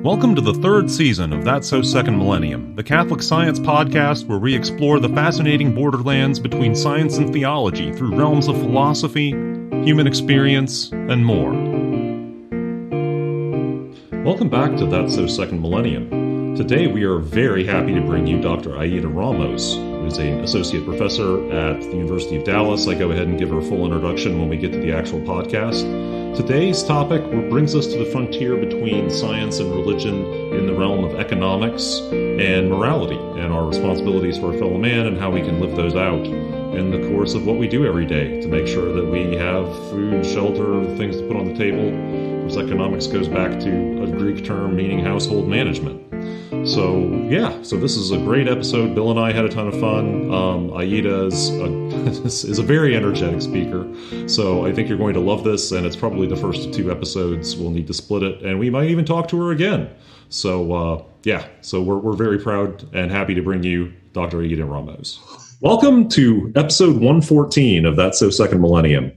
Welcome to the third season of That's So Second Millennium, the Catholic Science podcast where we explore the fascinating borderlands between science and theology through realms of philosophy, human experience, and more. Welcome back to That's So Second Millennium. Today we are very happy to bring you Dr. Aida Ramos, who is an associate professor at the University of Dallas. I go ahead and give her a full introduction when we get to the actual podcast. Today's topic brings us to the frontier between science and religion in the realm of economics and morality, and our responsibilities for our fellow man and how we can live those out in the course of what we do every day to make sure that we have food, shelter, things to put on the table. Of course, economics goes back to a Greek term meaning household management. So this is a great episode. Bill and I had a ton of fun. Aida is a very energetic speaker, so I think you're going to love this, and it's probably the first of two episodes. We'll need to split it, and we might even talk to her again. So we're very proud and happy to bring you Dr. Aida Ramos. Welcome to episode 114 of That's So Second Millennium.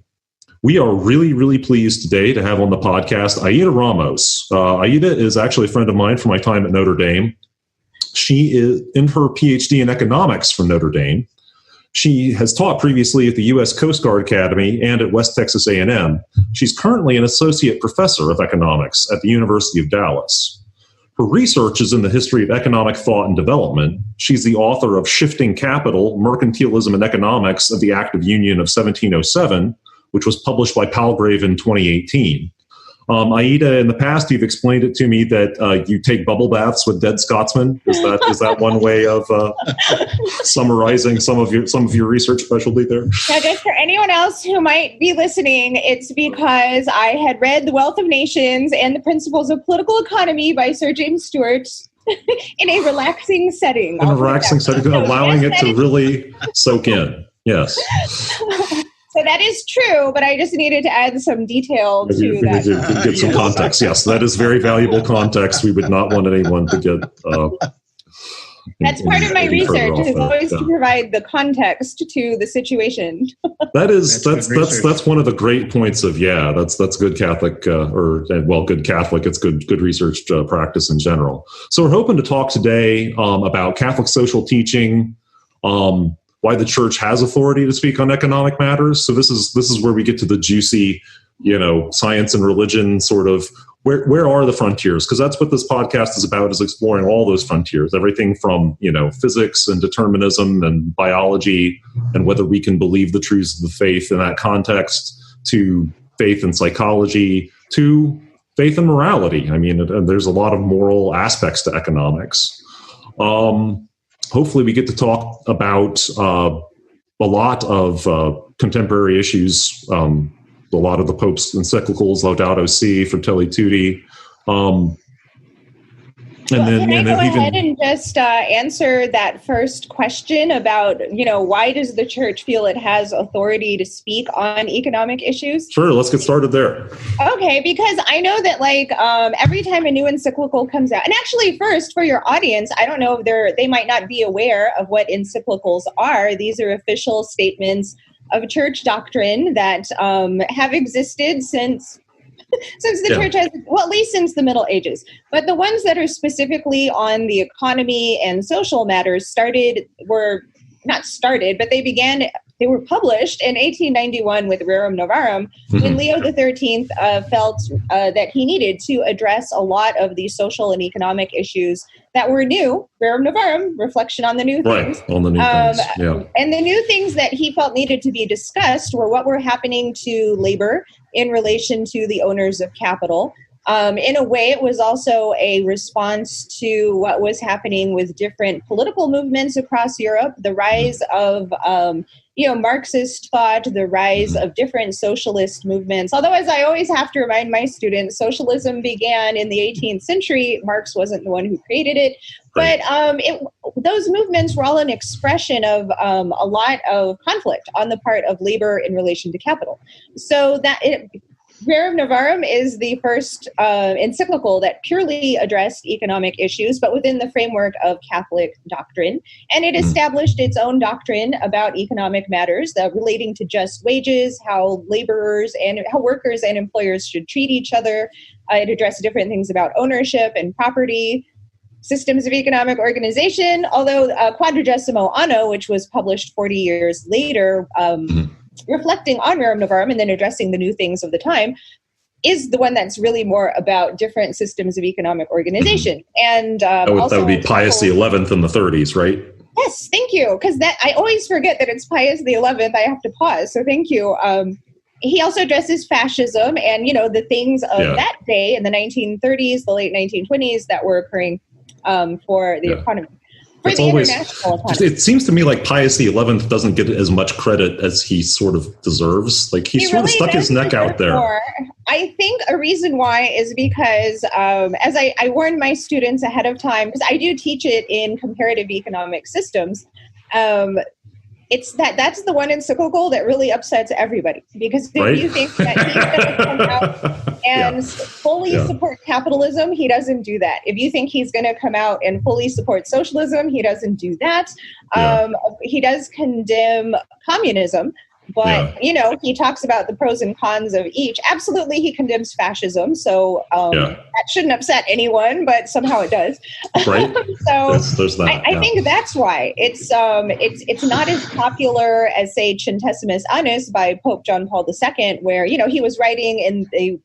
We are really, really pleased today to have on the podcast Aida Ramos. Aida is actually a friend of mine from my time at Notre Dame. She is in her Ph.D. in economics from Notre Dame. She has taught previously at the U.S. Coast Guard Academy and at West Texas A&M. She's currently an associate professor of economics at the University of Dallas. Her research is in the history of economic thought and development. She's the author of Shifting Capital, Mercantilism and Economics of the Act of Union of 1707, which was published by Palgrave in 2018. Aida, in the past, you've explained it to me that you take bubble baths with dead Scotsmen. Is that one way of summarizing some of your research specialty there? Yeah, just for anyone else who might be listening, it's because I had read The Wealth of Nations and the Principles of Political Economy by Sir James Stewart in a relaxing setting. Allowing it to really soak in. Yes. So that is true, but I just needed to add some detail to that. To get some context. Yes, that is very valuable context. We would not want anyone to get... That's part of my research, is always to provide the context to the situation. That's one of the great points of, that's good Catholic, good Catholic, it's good research practice in general. So we're hoping to talk today about Catholic social teaching, why the church has authority to speak on economic matters. So this is where we get to the juicy, science and religion sort of, where are the frontiers? Because that's what this podcast is about, is exploring all those frontiers, everything from, physics and determinism and biology and whether we can believe the truths of the faith in that context, to faith and psychology, to faith and morality. I mean, there's a lot of moral aspects to economics. Hopefully we get to talk about a lot of contemporary issues, a lot of the Pope's encyclicals, Laudato Si, Fratelli Tutti. Can I go ahead and just answer that first question about, why does the church feel it has authority to speak on economic issues? Sure, let's get started there. Okay, because I know that every time a new encyclical comes out, and actually first for your audience, I don't know if they might not be aware of what encyclicals are. These are official statements of church doctrine that have existed since the church has, at least since the Middle Ages. But the ones that are specifically on the economy and social matters they were published in 1891 with Rerum Novarum, when Leo XIII felt that he needed to address a lot of the social and economic issues that were new. Rerum Novarum, reflection on the new things. On the new things, yeah. And the new things that he felt needed to be discussed were what were happening to labor in relation to the owners of capital. In a way, it was also a response to what was happening with different political movements across Europe, the rise of Marxist thought, the rise of different socialist movements. Although, as I always have to remind my students, socialism began in the 18th century. Marx wasn't the one who created it. But those movements were all an expression of a lot of conflict on the part of labor in relation to capital. So Rerum Novarum is the first encyclical that purely addressed economic issues, but within the framework of Catholic doctrine. And it established its own doctrine about economic matters relating to just wages, how workers and employers should treat each other. It addressed different things about ownership and property, systems of economic organization, although Quadragesima Anno, which was published 40 years later, reflecting on Rerum Novarum and then addressing the new things of the time, is the one that's really more about different systems of economic organization. And that would be Pius XI in the 30s, right? Yes, thank you. Because I always forget that it's Pius XI. I have to pause. So thank you. He also addresses fascism and, the things of that day in the 1930s, the late 1920s that were occurring for the economy. For the international economy. It seems to me like Pius XI doesn't get as much credit as he sort of deserves. Like he sort really of stuck his neck out there. More. I think a reason why is because, as I warned my students ahead of time, because I do teach it in comparative economic systems, that's the one encyclical that really upsets everybody. Because if you think that he's going to come out and fully support capitalism, he doesn't do that. If you think he's going to come out and fully support socialism, he doesn't do that. He does condemn communism. But, he talks about the pros and cons of each. Absolutely, he condemns fascism. So that shouldn't upset anyone, but somehow it does. Right. So there's that. I think that's why it's not as popular as, say, Centesimus Annus by Pope John Paul II, where, he was writing in the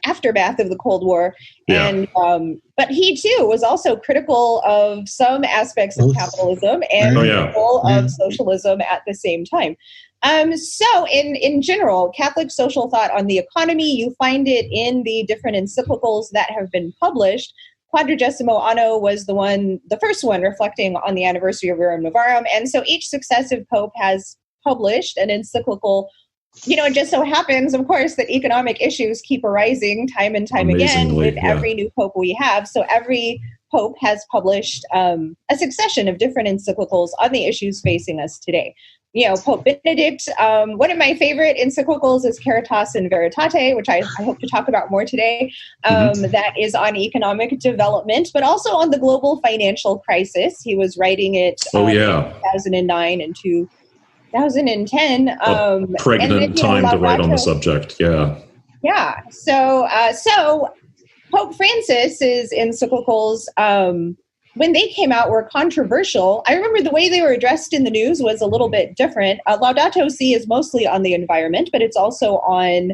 aftermath of the Cold War. And but he, too, was also critical of some aspects of capitalism and critical of socialism at the same time. So in general, Catholic social thought on the economy, you find it in the different encyclicals that have been published. Quadragesima Anno was the first one reflecting on the anniversary of Rerum Novarum. And so each successive pope has published an encyclical. It just so happens, of course, that economic issues keep arising time and time again with every new pope we have. So every pope has published a succession of different encyclicals on the issues facing us today. Pope Benedict, one of my favorite encyclicals is Caritas in Veritate, which I hope to talk about more today. That is on economic development, but also on the global financial crisis. He was writing it in 2009 and 2010. Pregnant time to write on the subject. Yeah. So Pope Francis's encyclicals, when they came out, were controversial. I remember the way they were addressed in the news was a little bit different. Laudato Si is mostly on the environment, but it's also on...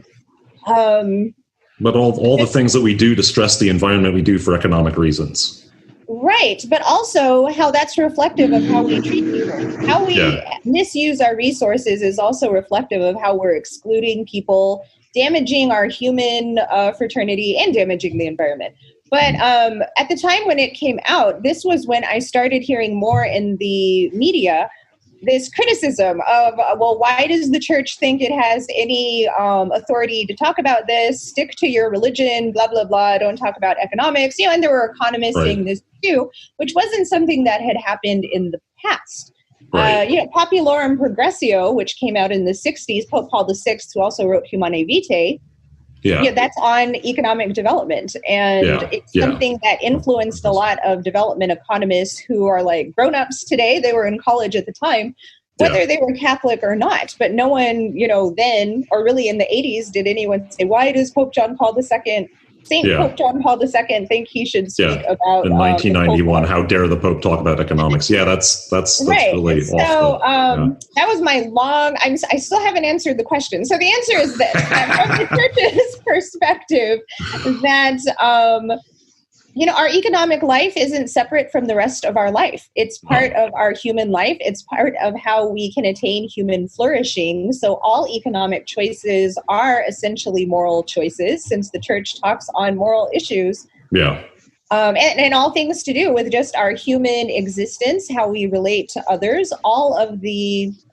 but all the things that we do to stress the environment, we do for economic reasons. Right, but also how that's reflective of how we treat people. How we misuse our resources is also reflective of how we're excluding people, damaging our human fraternity, and damaging the environment. But at the time when it came out, this was when I started hearing more in the media this criticism of, why does the church think it has any authority to talk about this? Stick to your religion, blah, blah, blah. Don't talk about economics. And there were economists saying this too, which wasn't something that had happened in the past. Popularum Progressio, which came out in the 60s, Pope Paul VI, who also wrote Humanae Vitae, that's on economic development. And it's something that influenced a lot of development economists who are like grown-ups today. They were in college at the time, whether they were Catholic or not. But no one, then, or really in the 80s, did anyone say, why does Pope John Paul II, Pope John Paul II, think he should speak about... In 1991, how dare the Pope talk about economics? That's right. really so, awful. That was my long... I still haven't answered the question. So the answer is this. From the church's perspective, that... our economic life isn't separate from the rest of our life. It's part of our human life. It's part of how we can attain human flourishing. So all economic choices are essentially moral choices, since the church talks on moral issues. And all things to do with just our human existence, how we relate to others.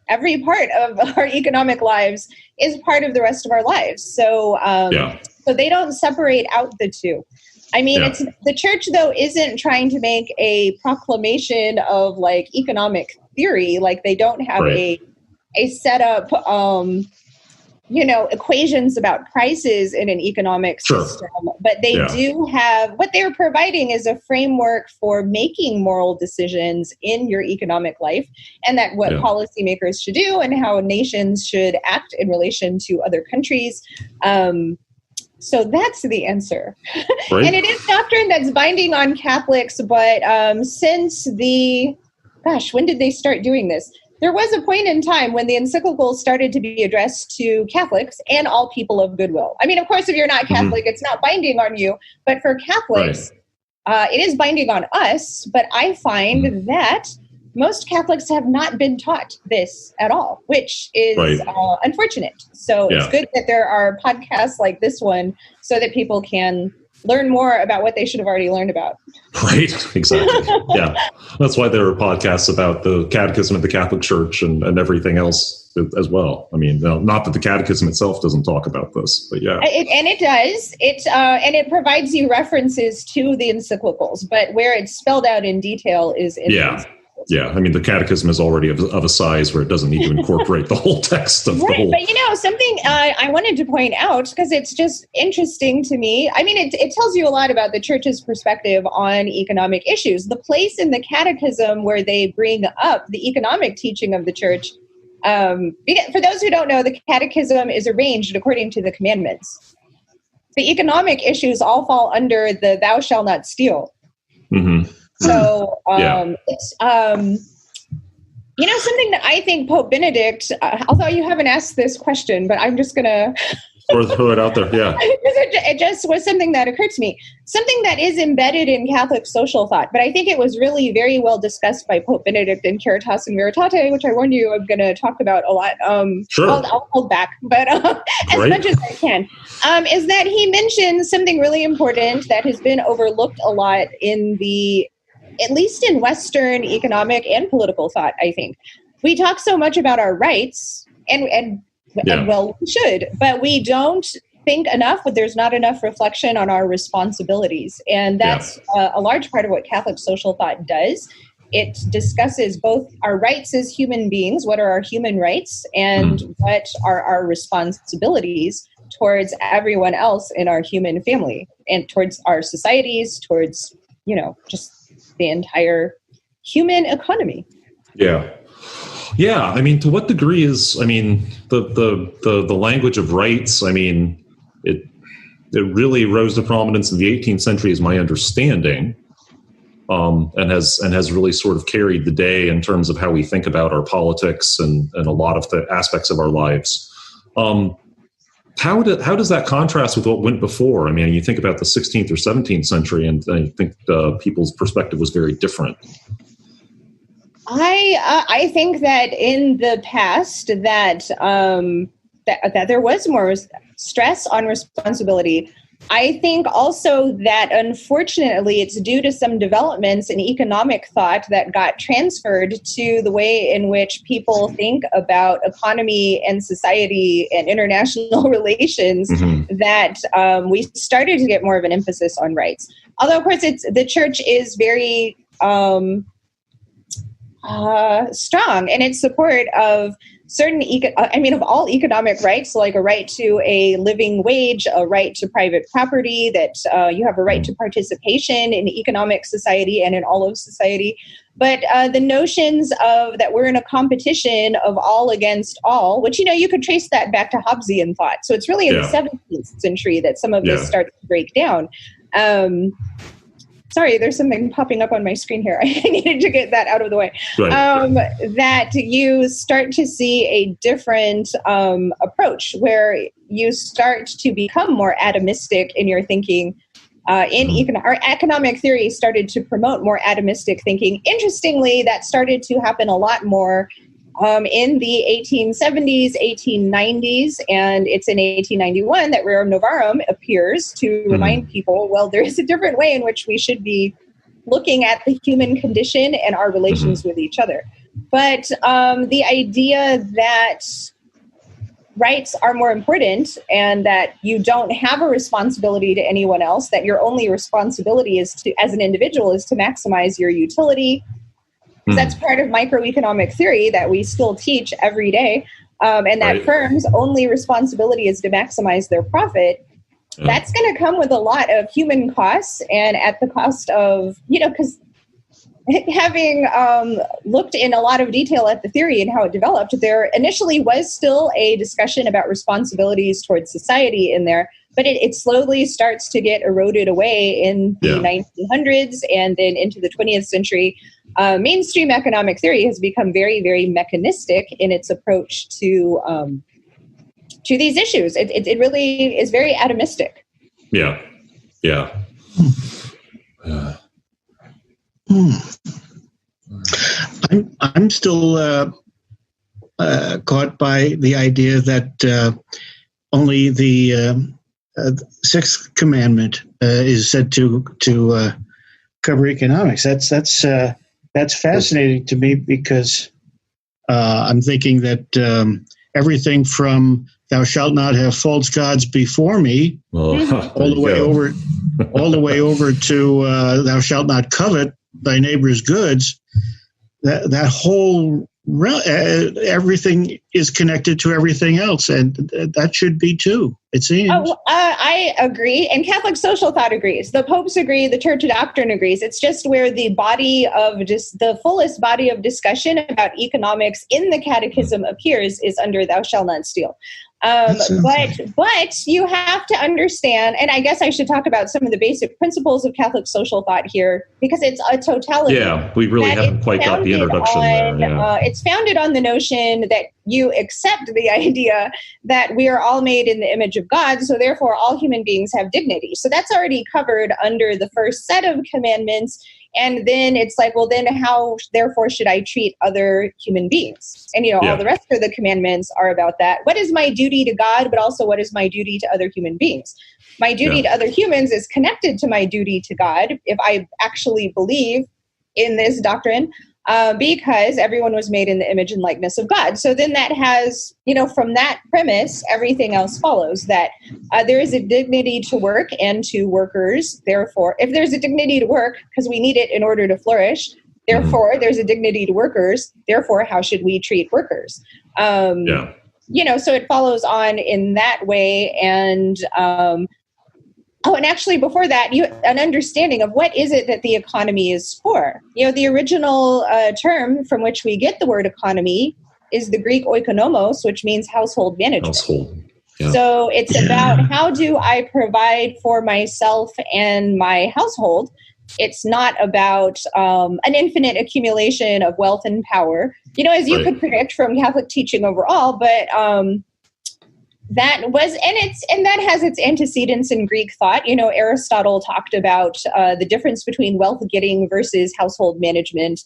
Every part of our economic lives is part of the rest of our lives. So, so they don't separate out the two. I mean, it's the church, though, isn't trying to make a proclamation of economic theory. Like, they don't have a set up, equations about prices in an economic system, but they do have, what they're providing is a framework for making moral decisions in your economic life, and that what policymakers should do and how nations should act in relation to other countries. So that's the answer. Right. And it is doctrine that's binding on Catholics, but since when did they start doing this? There was a point in time when the encyclicals started to be addressed to Catholics and all people of goodwill. I mean, of course, if you're not Catholic, it's not binding on you. But for Catholics, it is binding on us. But I find that most Catholics have not been taught this at all, which is unfortunate. So it's good that there are podcasts like this one so that people can learn more about what they should have already learned about. Right, exactly. Yeah. That's why there are podcasts about the Catechism of the Catholic Church and everything else as well. I mean, not that the Catechism itself doesn't talk about this, but yeah. And it does. And it provides you references to the encyclicals, but where it's spelled out in detail is in the encyclicals. Yeah, I mean, the Catechism is already of a size where it doesn't need to incorporate the whole text of the whole. But, something I wanted to point out, because it's just interesting to me. I mean, it tells you a lot about the Church's perspective on economic issues. The place in the Catechism where they bring up the economic teaching of the Church, for those who don't know, the Catechism is arranged according to the commandments. The economic issues all fall under the thou shalt not steal. Mm-hmm. So it's, something that I think Pope Benedict, although you haven't asked this question, but I'm just going to throw it out there. Yeah. It just was something that occurred to me, something that is embedded in Catholic social thought. But I think it was really very well discussed by Pope Benedict in Caritas and Veritate, which I warned you I'm going to talk about a lot. Sure. I'll hold back, but as much as I can, is that he mentions something really important that has been overlooked a lot at least in Western economic and political thought. I think we talk so much about our rights, and well, we should, but we don't think enough. But there's not enough reflection on our responsibilities, and that's a large part of what Catholic social thought does. It discusses both our rights as human beings, what are our human rights, and what are our responsibilities towards everyone else in our human family, and towards our societies, towards just the entire human economy. Yeah. I mean, to what degree is the language of rights? I mean, it really rose to prominence in the 18th century, is my understanding, and has really sort of carried the day in terms of how we think about our politics and a lot of the aspects of our lives. How does that contrast with what went before? I mean, you think about the 16th or 17th century, and I think people's perspective was very different. I think that in the past that there was more stress on responsibility. I think also that, unfortunately, it's due to some developments in economic thought that got transferred to the way in which people think about economy and society and international relations, that we started to get more of an emphasis on rights. Although, of course, the Church is very strong in its support of certain, of all economic rights, like a right to a living wage, a right to private property, that you have a right to participation in economic society and in all of society. But the notions of that we're in a competition of all against all, which, you could trace that back to Hobbesian thought. So it's really in the 17th century that some of this starts to break down. Sorry, there's something popping up on my screen here. I needed to get that out of the way. Right. That you start to see a different approach where you start to become more atomistic in your thinking. Our economic theory started to promote more atomistic thinking. Interestingly, that started to happen a lot more in the 1870s, 1890s, and it's in 1891 that Rerum Novarum appears to remind people, well, there is a different way in which we should be looking at the human condition and our relations with each other. But the idea that rights are more important and that you don't have a responsibility to anyone else, that your only responsibility is to, as an individual, is to maximize your utility. That's part of microeconomic theory that we still teach every day. and that firms' only responsibility is to maximize their profit, that's going to come with a lot of human costs, and at the cost of, because having looked in a lot of detail at the theory and how it developed, there initially was still a discussion about responsibilities towards society in there, but it slowly starts to get eroded away in the 1900s and then into the 20th century. Mainstream economic theory has become very, very mechanistic in its approach to these issues. It really is very atomistic. Yeah. I'm still caught by the idea that only the sixth commandment is said to cover economics. That's fascinating to me, because I'm thinking that everything from "Thou shalt not have false gods before me," all the way over to "Thou shalt not covet thy neighbor's goods." That whole everything is connected to everything else, and that should be too, it seems. I agree, and Catholic social thought agrees. The popes agree, the Church Doctrine agrees. It's just where the fullest body of discussion about economics in the Catechism appears is under "Thou shalt not steal." But you have to understand, and I guess I should talk about some of the basic principles of Catholic social thought here, because it's a totality. Yeah, we really haven't quite got the introduction there. Yeah. It's founded on the notion that you accept the idea that we are all made in the image of God, so therefore all human beings have dignity. So that's already covered under the first set of commandments. And then it's like, well, then how, therefore, should I treat other human beings? And, all the rest of the commandments are about that. What is my duty to God, but also what is my duty to other human beings? My duty to other humans is connected to my duty to God, if I actually believe in this doctrine, because everyone was made in the image and likeness of God. So then that has, from that premise, everything else follows, that there is a dignity to work and to workers. Therefore, if there's a dignity to work, because we need it in order to flourish, therefore there's a dignity to workers. Therefore, how should we treat workers? So it follows on in that way. And and actually before that, an understanding of what is it that the economy is for. The original term from which we get the word economy is the Greek oikonomos, which means household management. So it's about how do I provide for myself and my household. It's not about an infinite accumulation of wealth and power, as you could predict from Catholic teaching overall, but that was, and that has its antecedents in Greek thought. Aristotle talked about the difference between wealth getting versus household management,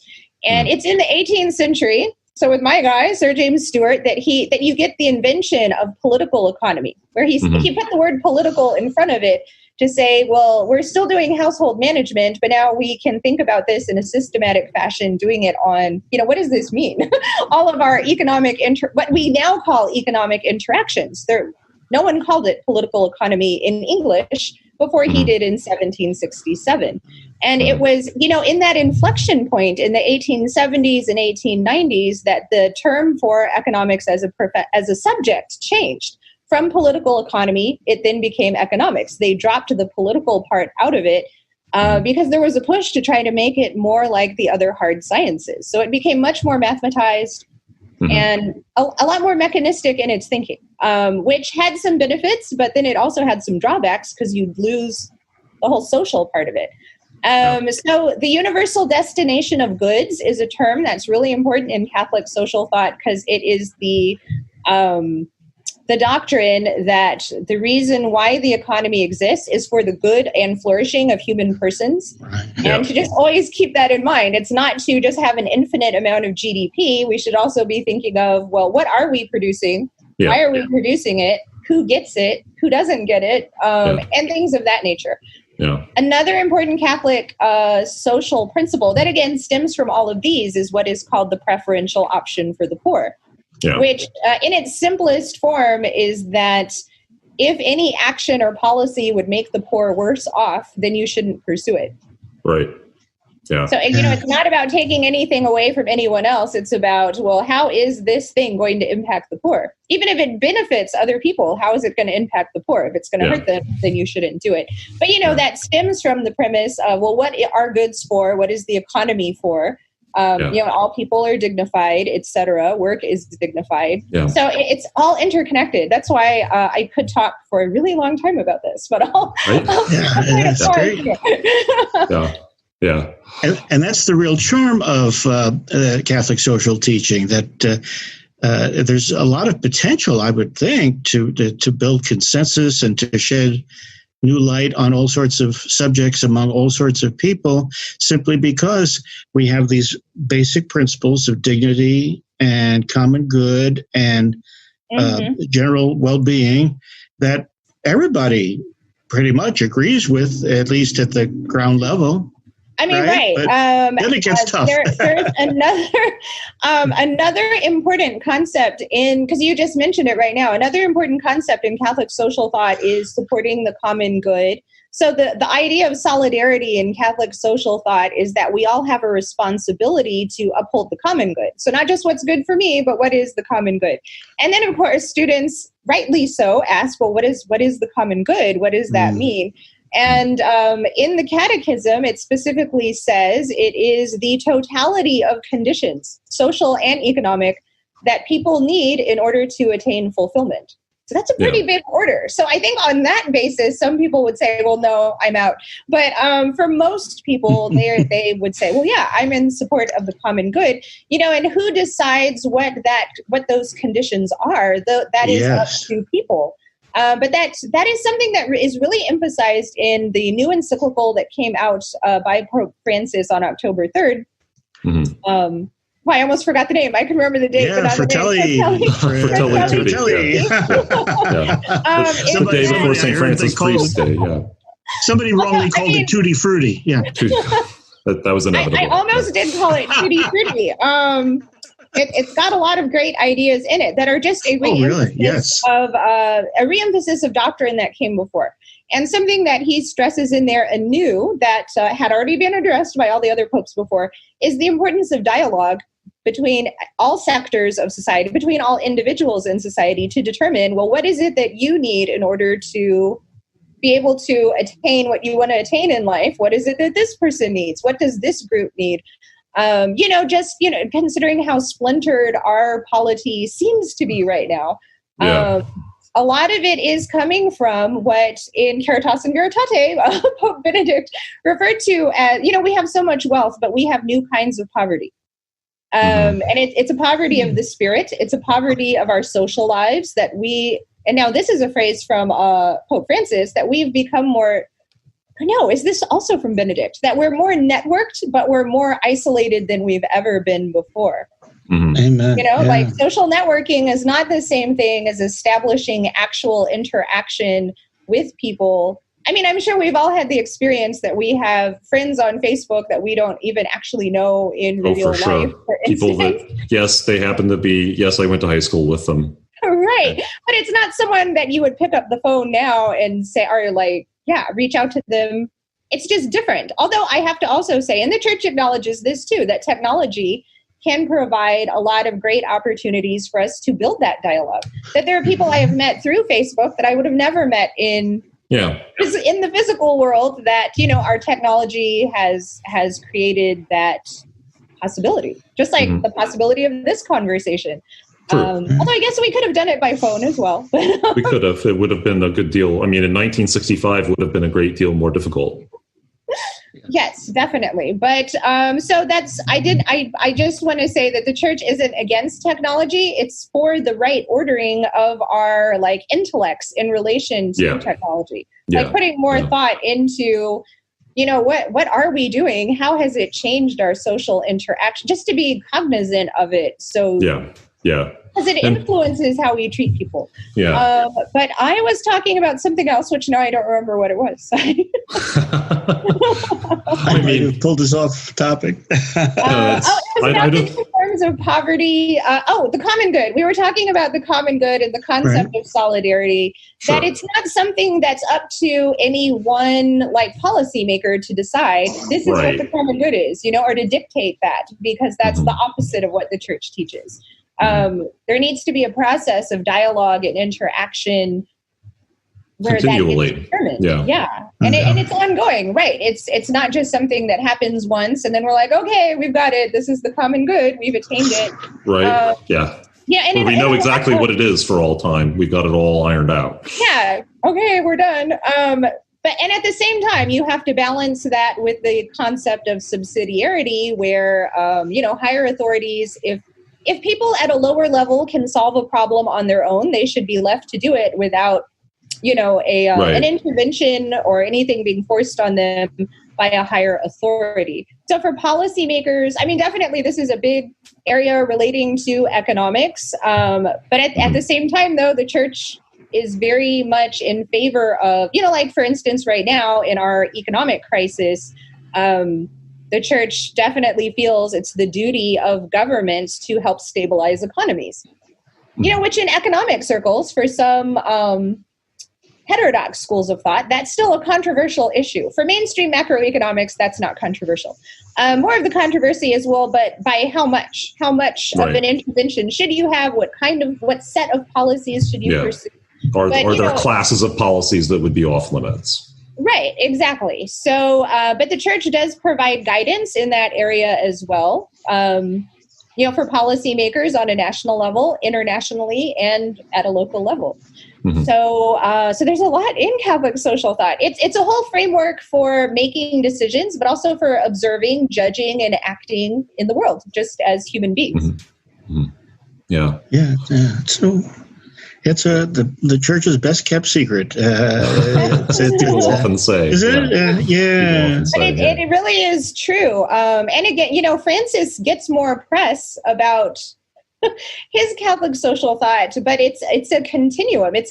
and it's in the 18th century. So with my guy, Sir James Stewart, that you get the invention of political economy, where he put the word political in front of it to say, well, we're still doing household management, but now we can think about this in a systematic fashion, doing it on, what does this mean? All of our what we now call economic interactions. No one called it political economy in English before he did in 1767. And it was, in that inflection point in the 1870s and 1890s that the term for economics as a subject changed. From political economy, it then became economics. They dropped the political part out of it because there was a push to try to make it more like the other hard sciences. So it became much more mathematized and a lot more mechanistic in its thinking, which had some benefits, but then it also had some drawbacks because you'd lose the whole social part of it. So the universal destination of goods is a term that's really important in Catholic social thought because it is the doctrine that the reason why the economy exists is for the good and flourishing of human persons. And to just always keep that in mind. It's not to just have an infinite amount of GDP. We should also be thinking of, well, what are we producing? Why are we producing it? Who gets it? Who doesn't get it? And things of that nature. Another important Catholic social principle that, again, stems from all of these is what is called the preferential option for the poor. Which in its simplest form is that if any action or policy would make the poor worse off, then you shouldn't pursue it. Yeah. So, it's not about taking anything away from anyone else. It's about, well, how is this thing going to impact the poor? Even if it benefits other people, how is it going to impact the poor? If it's going to hurt them, then you shouldn't do it. But, that stems from the premise of, well, what are goods for? What is the economy for? All people are dignified, etc. Work is dignified. Yeah. So it's all interconnected. That's why I could talk for a really long time about this, but that's great. Yeah. And that's the real charm of Catholic social teaching, that there's a lot of potential, I would think, to build consensus and to shed new light on all sorts of subjects among all sorts of people, simply because we have these basic principles of dignity and common good and general well-being that everybody pretty much agrees with, at least at the ground level. I mean, right. Then it gets tough. There's another important concept because you just mentioned it right now. Another important concept in Catholic social thought is supporting the common good. So the idea of solidarity in Catholic social thought is that we all have a responsibility to uphold the common good. So not just what's good for me, but what is the common good? And then, of course, students, rightly so, ask, well, what is the common good? What does that mean? And in the Catechism, it specifically says it is the totality of conditions, social and economic, that people need in order to attain fulfillment. So that's a pretty big order. So I think on that basis, some people would say, well, no, I'm out. But for most people, they would say, well, yeah, I'm in support of the common good. And who decides what those conditions are? That is up to people. But that is something that is really emphasized in the new encyclical that came out by Pope Francis on October 3rd. Mm-hmm. I almost forgot the name. I can remember the date. Yeah, Fratelli. Fratelli. The day before St. Francis Priest Day. Yeah. Somebody wrongly called it Tutti Frutti. Yeah. That was inevitable. I almost did call it Tutti Frutti. It's got a lot of great ideas in it that are just a re-emphasis of doctrine that came before. And something that he stresses in there anew that had already been addressed by all the other popes before is the importance of dialogue between all sectors of society, between all individuals in society, to determine, well, what is it that you need in order to be able to attain what you want to attain in life? What is it that this person needs? What does this group need? Considering how splintered our polity seems to be right now, a lot of it is coming from what in Caritas and Veritate, Pope Benedict referred to as, we have so much wealth, but we have new kinds of poverty. And it's a poverty of the spirit. It's a poverty of our social lives and now this is a phrase from Pope Francis, that we've become more. No, is this also from Benedict? That we're more networked, but we're more isolated than we've ever been before. Mm-hmm. Amen. Like social networking is not the same thing as establishing actual interaction with people. I mean, I'm sure we've all had the experience that we have friends on Facebook that we don't even actually know in real life. Sure. People that, they happen to be, I went to high school with them. Right. But it's not someone that you would pick up the phone now and say, reach out to them. It's just different. Although I have to also say, and the church acknowledges this too, that technology can provide a lot of great opportunities for us to build that dialogue. That there are people I have met through Facebook that I would have never met in the physical world, that, our technology has created that possibility, just like the possibility of this conversation. Although I guess we could have done it by phone as well. We could have. It would have been a good deal. I mean, in 1965 would have been a great deal more difficult. Yes, definitely. But so that's, I just want to say that the church isn't against technology. It's for the right ordering of our intellects in relation to technology. Putting more thought into, what are we doing? How has it changed our social interaction? Just to be cognizant of it. So because it influences how we treat people. Yeah. But I was talking about something else, which now I don't remember what it was. I mean, you pulled us off topic. It was about the two forms terms of poverty, the common good. We were talking about the common good and the concept of solidarity, that it's not something that's up to any one policymaker to decide this is what the common good is, or to dictate that, because that's the opposite of what the church teaches. There needs to be a process of dialogue and interaction where continually. That gets determined. And it's ongoing, right? It's not just something that happens once and then we're like, okay, we've got it. This is the common good. We've attained it. Right. And we know exactly what it is for all time. We've got it all ironed out. Yeah. Okay, we're done. But at the same time, you have to balance that with the concept of subsidiarity, where higher authorities, if people at a lower level can solve a problem on their own, they should be left to do it without an intervention or anything being forced on them by a higher authority. So for policymakers, definitely this is a big area relating to economics. But at the same time, though, the church is very much in favor of, for instance, right now in our economic crisis, the church definitely feels it's the duty of governments to help stabilize economies. Which in economic circles, for some heterodox schools of thought, that's still a controversial issue. For mainstream macroeconomics, that's not controversial. More of the controversy is, but by how much? How much of an intervention should you have? What set of policies should you pursue? Are there classes of policies that would be off limits? Right, exactly. So, but the church does provide guidance in that area as well. For policymakers on a national level, internationally, and at a local level. So there's a lot in Catholic social thought. It's a whole framework for making decisions, but also for observing, judging, and acting in the world, just as human beings. Yeah. So it's the church's best kept secret. People often say. Is it? But it really is true. And again, Francis gets more press about his Catholic social thought, but it's a continuum. It's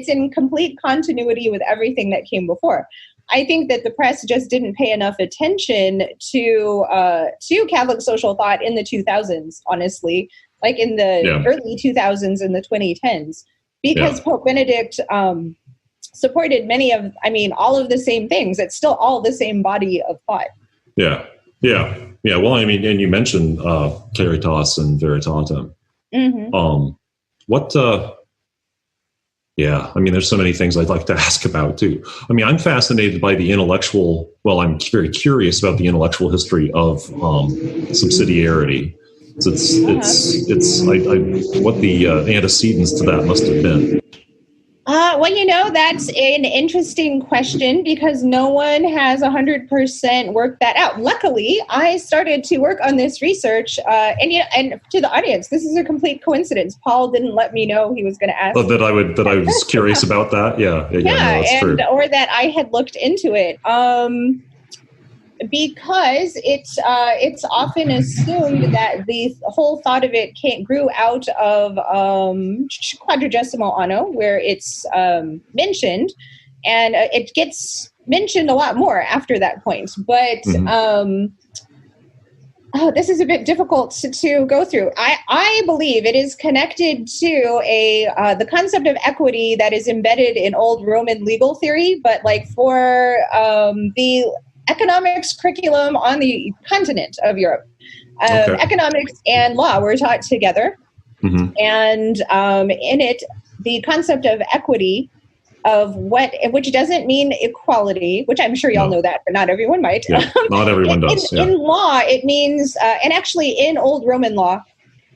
in complete continuity with everything that came before. I think that the press just didn't pay enough attention to Catholic social thought in the 2000s, honestly, like in the early 2000s and the 2010s, because Pope Benedict supported all of the same things. It's still all the same body of thought. Yeah. Well, and you mentioned Caritas and Veritatem. There's so many things I'd like to ask about too. I'm fascinated by the intellectual. Well, I'm very curious about the intellectual history of subsidiarity. It's what the antecedents to that must have been. That's an interesting question because no one has 100% worked that out. Luckily, I started to work on this research, and to the audience, this is a complete coincidence. Paul didn't let me know he was going to ask. That I was curious about that. That's true. Or that I had looked into it. Because it's often assumed that the whole thought of it grew out of Quadragesima Anno, where it's mentioned, and it gets mentioned a lot more after that point. But this is a bit difficult to go through. I believe it is connected to the concept of equity that is embedded in old Roman legal theory, but for the economics curriculum on the continent of Europe. Economics and law were taught together. And in it, the concept of equity, which doesn't mean equality, which I'm sure y'all know that, but not everyone might. Yeah, not everyone does. In law, it means, and actually in old Roman law,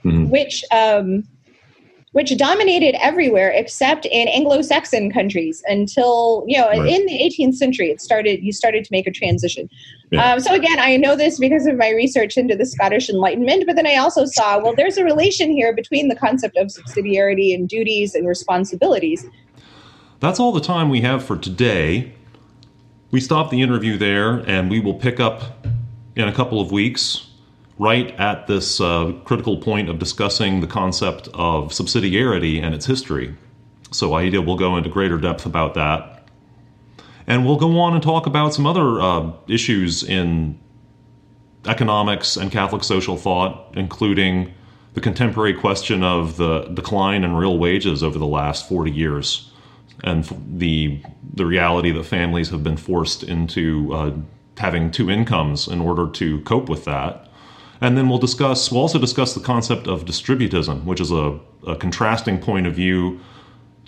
which dominated everywhere except in Anglo-Saxon countries until, in the 18th century, you started to make a transition. So again, I know this because of my research into the Scottish Enlightenment, but then I also saw, there's a relation here between the concept of subsidiarity and duties and responsibilities. That's all the time we have for today. We stop the interview there, and we will pick up in a couple of weeks, right at this critical point of discussing the concept of subsidiarity and its history. So Aida will go into greater depth about that. And we'll go on and talk about some other issues in economics and Catholic social thought, including the contemporary question of the decline in real wages over the last 40 years, and the reality that families have been forced into having two incomes in order to cope with that. And then we'll also discuss the concept of distributism, which is a contrasting point of view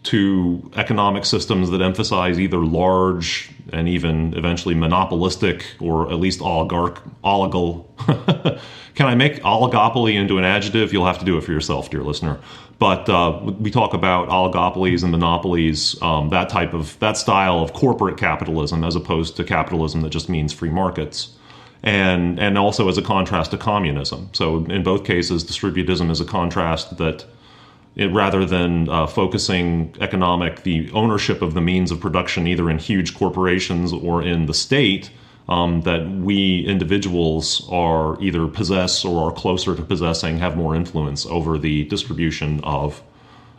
to economic systems that emphasize either large and even eventually monopolistic or at least oligal. Can I make oligopoly into an adjective? You'll have to do it for yourself, dear listener. But we talk about oligopolies and monopolies, that style of corporate capitalism, as opposed to capitalism that just means free markets. And also as a contrast to communism. So in both cases, distributism is a contrast that rather than focusing the ownership of the means of production either in huge corporations or in the state, that we individuals are either possess or are closer to possessing, have more influence over the distribution of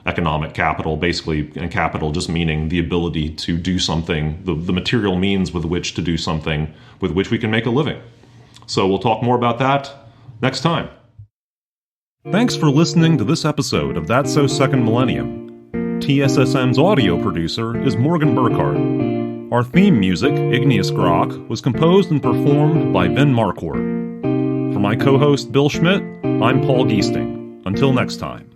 economic capital, basically, and capital just meaning the ability to do something, the material means with which to do something with which we can make a living. So we'll talk more about that next time. Thanks for listening to this episode of That's So Second Millennium. TSSM's audio producer is Morgan Burkhardt. Our theme music, Igneous Grok, was composed and performed by Ben Marquardt. For my co-host Bill Schmidt, I'm Paul Giesting. Until next time.